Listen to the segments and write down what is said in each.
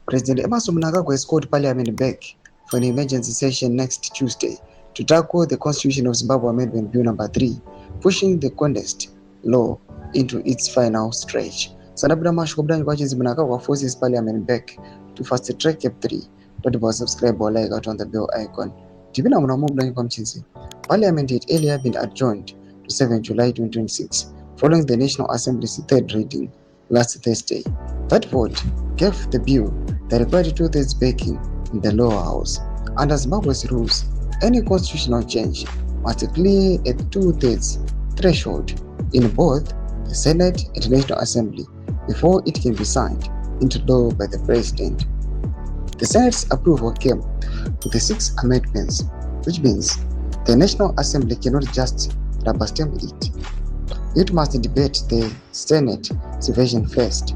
President Emerson Mnangagwa has called Parliament back for an emergency session next Tuesday to tackle the Constitution of Zimbabwe Amendment Bill number 3, pushing the condensed law into its final stretch. Sanabula Mashkobran watches Mnangagwa forces Parliament back to fast track CAB3. Don't about subscribe or like out on the bell icon. Parliament had earlier been adjourned to 7 July 2026 following the National Assembly's third reading last Thursday. That vote gave the bill the required 2/3 backing in the lower house. Under Zimbabwe's rules, any constitutional change must clear a 2/3 threshold in both the Senate and National Assembly before it can be signed into law by the President. The Senate's approval came with the 6 amendments, which means the National Assembly cannot just rubber stamp it. It must debate the Senate version first.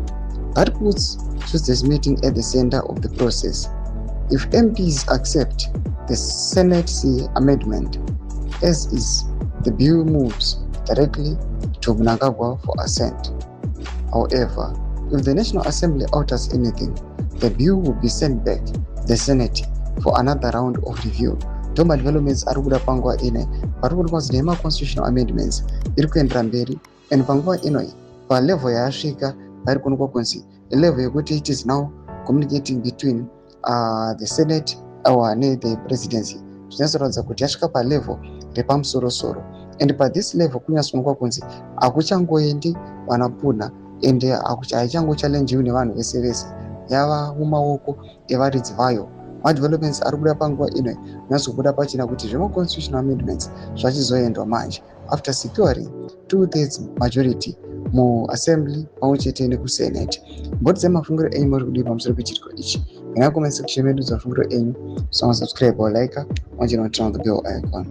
That puts Tuesday's meeting at the center of the process. If MPs accept the Senate's amendment as is, the bill moves directly to Mnangagwa for assent. However, if the National Assembly alters anything, the bill will be sent back to the Senate for another round of review. Toma developments are kuda panguva ine parikuda kwazi nema constitutional amendments iri kuendera mberi and panguva inoi pa level yasvika pari kuonekwa kunzi level yekuti it is now communicating between the Senate the presidency. Zvinoratidza kuti yasvika pa level repamusoro-soro, and pa this level kunyatsoonekwa kunzi akuchangoendi vanapuna and haichangochalenjiwi nevanhu vese vese, yava mumaoko evaridzi vayo. Developments ari kuda panguva ino zvinozobuda pachina kuti zvimwe constitutional amendments zvachizoendwa manje after securing 2/3 majority muassembly pamwe chete nekusenate. Mboti dzemafungiro enyu muri kudii pamusoro pechitiko ichi? Comment section medu dzamafungiro enyu. So subscribe or like, and turn on the bell icon.